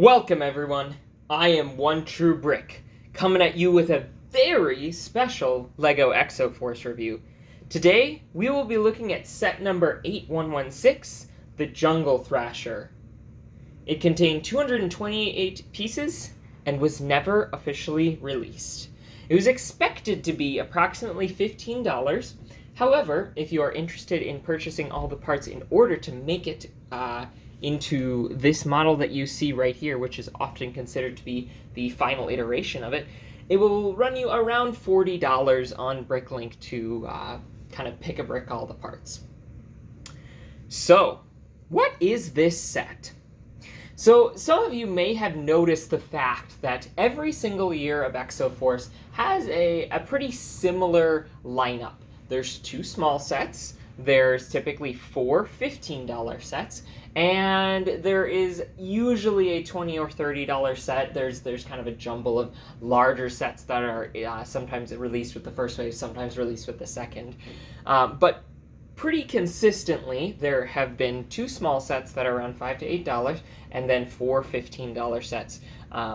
Welcome everyone, I am One True Brick, coming at you with a very special LEGO Exo-Force review. Today, we will be looking at set number 8116, the Jungle Thrasher. It contained 228 pieces and was never officially released. It was expected to be approximately $15. However, if you are interested in purchasing all the parts in order to make it into this model that you see right here, which is often considered to be the final iteration of it, it will run you around $40 on Bricklink to kind of pick a brick all the parts. So, what is this set? So, some of you may have noticed the fact that every single year of Exo-Force has a pretty similar lineup. There's two small sets, there's typically four $15 sets, and there is usually a $20 or $30 set. There's kind of a jumble of larger sets that are sometimes released with the first wave, sometimes released with the second. But pretty consistently, there have been two small sets that are around $5 to $8, and then four $15 sets,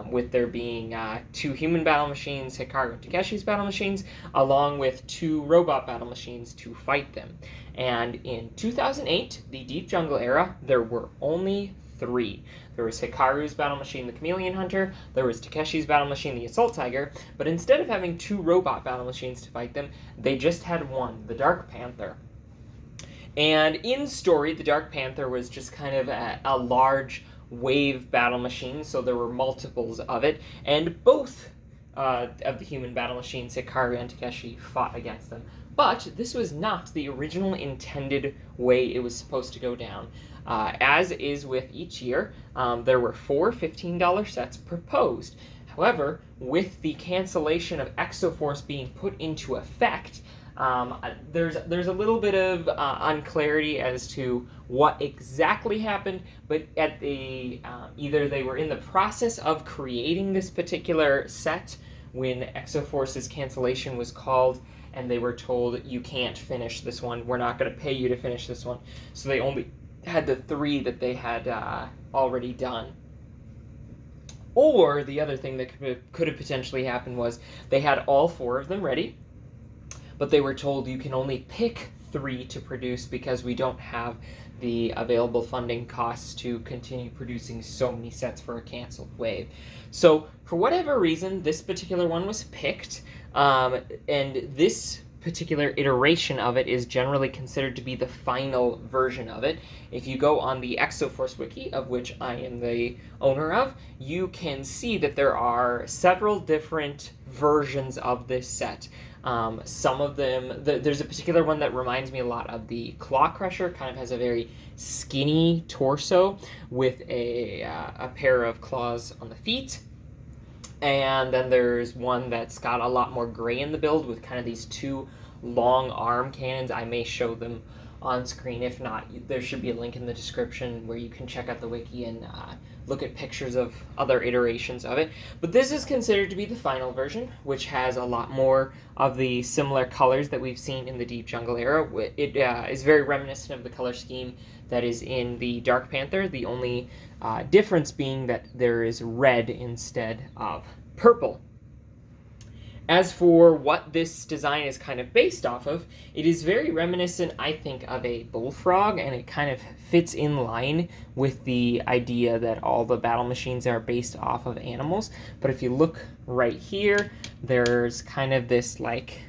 with there being two human battle machines, Hikaru and Takeshi's battle machines, along with two robot battle machines to fight them. And in 2008, the Deep Jungle era, there were only three. There was Hikaru's battle machine, the Chameleon Hunter, there was Takeshi's battle machine, the Assault Tiger, but instead of having two robot battle machines to fight them, they just had one, the Dark Panther. And in story, the Dark Panther was just kind of a large wave battle machine, so there were multiples of it, and both of the human battle machines, Hikaru and Takeshi, fought against them. But this was not the original intended way it was supposed to go down. As is with each year, there were four $15 sets proposed. However, with the cancellation of Exo-Force being put into effect, there's a little bit of unclarity as to what exactly happened, but at the either they were in the process of creating this particular set when Exo-Force's cancellation was called, and they were told, you can't finish this one, we're not going to pay you to finish this one. So they only had the three that they had already done. Or the other thing that could have potentially happened was they had all four of them ready, but they were told you can only pick three to produce because we don't have the available funding costs to continue producing so many sets for a canceled wave. So for whatever reason, this particular one was picked, and this particular iteration of it is generally considered to be the final version of it. If you go on the Exo-Force wiki, of which I am the owner of, you can see that there are several different versions of this set. Some of them, there's a particular one that reminds me a lot of the Claw Crusher, kind of has a very skinny torso with a pair of claws on the feet. And then there's one that's got a lot more gray in the build with kind of these two long arm cannons. I may show them on screen. If not, there should be a link in the description where you can check out the wiki and look at pictures of other iterations of it. But this is considered to be the final version, which has a lot more of the similar colors that we've seen in the Deep Jungle era. It is very reminiscent of the color scheme that is in the Dark Panther, the only difference being that there is red instead of purple. As for what this design is kind of based off of, it is very reminiscent, I think, of a bullfrog, and it kind of fits in line with the idea that all the battle machines are based off of animals. But if you look right here, there's kind of this like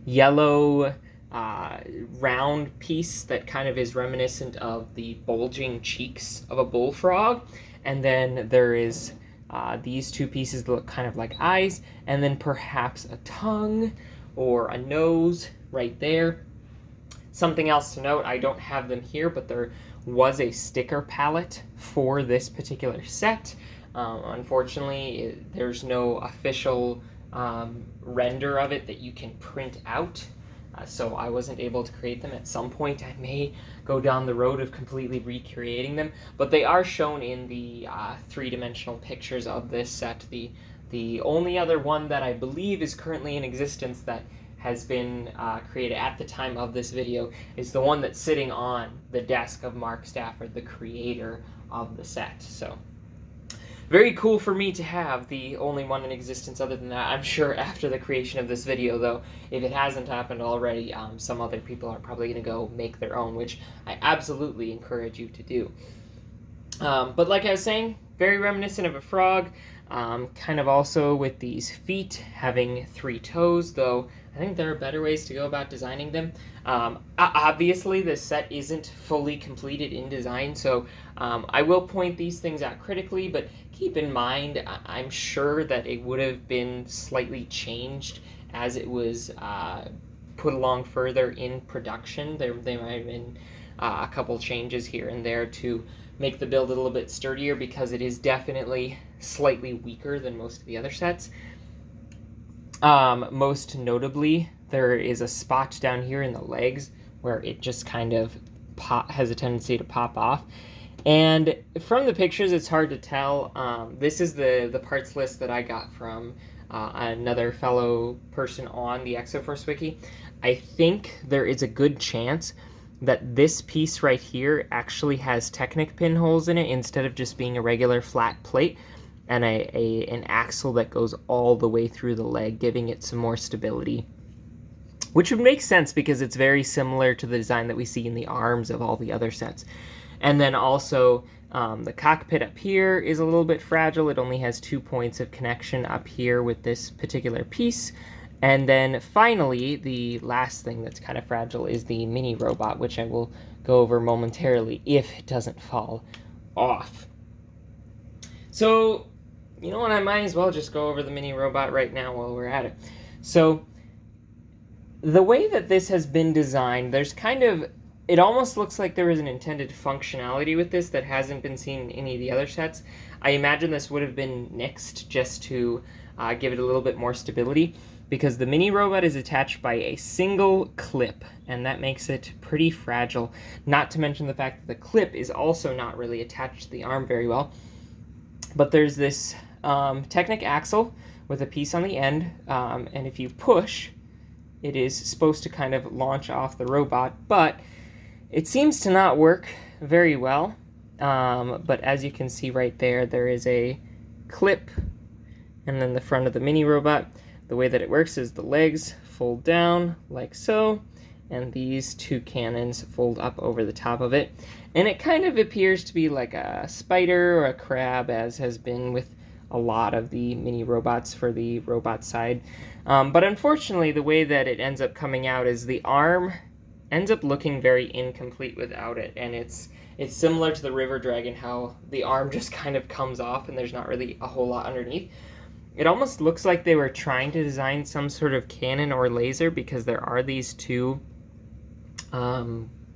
yellow round piece that kind of is reminiscent of the bulging cheeks of a bullfrog, and then there is these two pieces that look kind of like eyes, and then perhaps a tongue or a nose right there. Something else to note, I don't have them here, but there was a sticker palette for this particular set. Unfortunately, there's no official render of it that you can print out. So I wasn't able to create them. At some point I may go down the road of completely recreating them, but they are shown in the three-dimensional pictures of this set. The only other one that I believe is currently in existence that has been created at the time of this video is the one that's sitting on the desk of Mark Stafford, the creator of the set. So very cool for me to have, the only one in existence other than that. I'm sure after the creation of this video, though, if it hasn't happened already, some other people are probably going to go make their own, which I absolutely encourage you to do. But like I was saying, very reminiscent of a frog, kind of also with these feet having 3 toes, though I think there are better ways to go about designing them. Obviously, this set isn't fully completed in design, so I will point these things out critically, but keep in mind, I'm sure that it would have been slightly changed as it was put along further in production. There might have been a couple changes here and there to make the build a little bit sturdier, because it is definitely slightly weaker than most of the other sets. Most notably, there is a spot down here in the legs where it just kind of has a tendency to pop off. And from the pictures, it's hard to tell. This is the parts list that I got from another fellow person on the Exo-Force wiki. I think there is a good chance that this piece right here actually has Technic pinholes in it instead of just being a regular flat plate, and an axle that goes all the way through the leg, giving it some more stability. Which would make sense because it's very similar to the design that we see in the arms of all the other sets. And then also, the cockpit up here is a little bit fragile. It only has 2 points of connection up here with this particular piece. And then finally, the last thing that's kind of fragile is the mini robot, which I will go over momentarily if it doesn't fall off. So, you know what, I might as well just go over the mini robot right now while we're at it. So, the way that this has been designed, there's kind of, it almost looks like there was an intended functionality with this that hasn't been seen in any of the other sets. I imagine this would have been nixed just to give it a little bit more stability, because the mini robot is attached by a single clip, and that makes it pretty fragile. Not to mention the fact that the clip is also not really attached to the arm very well. But there's this Technic Axle with a piece on the end, and if you push, it is supposed to kind of launch off the robot, but it seems to not work very well. But as you can see right there, there is a clip, and then the front of the mini robot. The way that it works is the legs fold down like so, and these 2 cannons fold up over the top of it. And it kind of appears to be like a spider or a crab, as has been with a lot of the mini robots for the robot side. But unfortunately, the way that it ends up coming out is the arm ends up looking very incomplete without it. And it's similar to the River Dragon, how the arm just kind of comes off and there's not really a whole lot underneath. It almost looks like they were trying to design some sort of cannon or laser, because there are these 2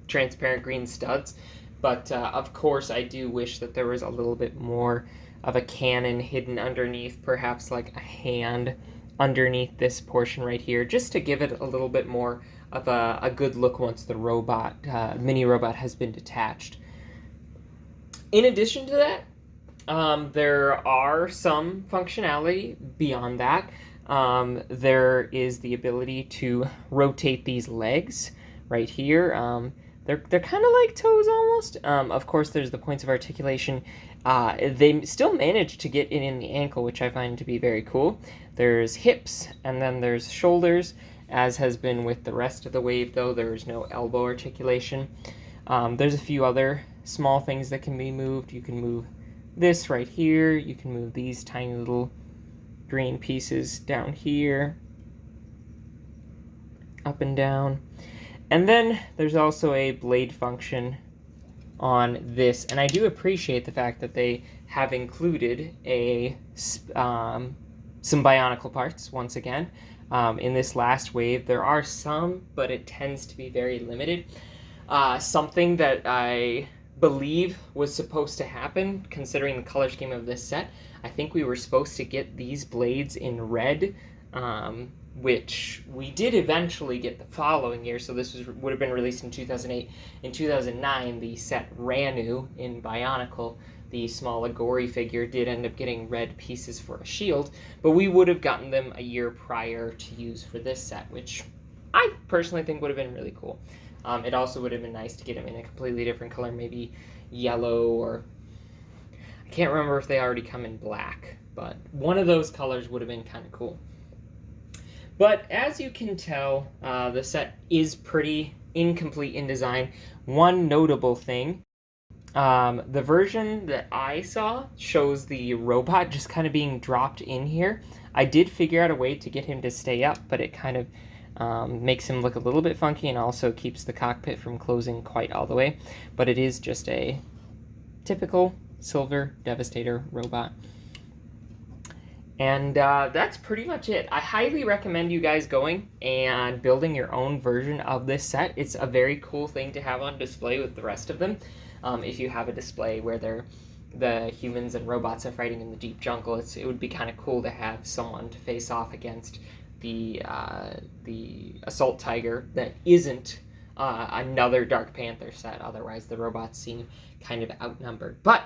transparent green studs. But of course, I do wish that there was a little bit more of a cannon hidden underneath, perhaps like a hand underneath this portion right here, just to give it a little bit more of a good look once the robot, mini robot, has been detached. In addition to that, there are some functionality beyond that. There is the ability to rotate these legs right here. They're kind of like toes almost. Of course, there's the points of articulation. They still manage to get in the ankle, which I find to be very cool. There's hips, and then there's shoulders. As has been with the rest of the wave, though, there's no elbow articulation. There's a few other small things that can be moved. You can move this right here. You can move these tiny little green pieces down here, up and down. And then there's also a blade function on this, and I do appreciate the fact that they have included some bionicle parts once again. In this last wave, there are some, but it tends to be very limited. Something that I believe was supposed to happen, considering the color scheme of this set, I think we were supposed to get these blades in red, which we did eventually get the following year, so this would have been released in 2008. In 2009, the set Ranu in Bionicle, the small Agori figure, did end up getting red pieces for a shield, but we would have gotten them a year prior to use for this set, which I personally think would have been really cool. It also would have been nice to get them in a completely different color, maybe yellow, or I can't remember if they already come in black, but one of those colors would have been kind of cool. But as you can tell, the set is pretty incomplete in design. One notable thing, the version that I saw shows the robot just kind of being dropped in here. I did figure out a way to get him to stay up, but it kind of makes him look a little bit funky and also keeps the cockpit from closing quite all the way. But it is just a typical Silver Devastator robot. And that's pretty much it. I highly recommend you guys going and building your own version of this set. It's a very cool thing to have on display with the rest of them. If you have a display where the humans and robots are fighting in the deep jungle, it would be kind of cool to have someone to face off against the Assault Tiger that isn't another Dark Panther set. Otherwise, the robots seem kind of outnumbered. But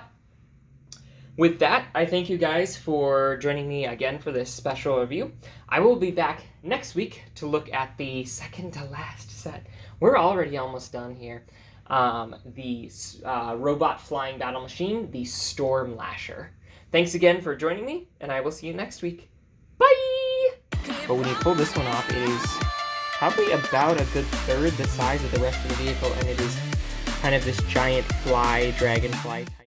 with that, I thank you guys for joining me again for this special review. I will be back next week to look at the second to last set. We're already almost done here. The robot flying battle machine, the Storm Lasher. Thanks again for joining me, and I will see you next week. Bye! But when you pull this one off, it is probably about a good third the size of the rest of the vehicle, and it is kind of this giant dragonfly type.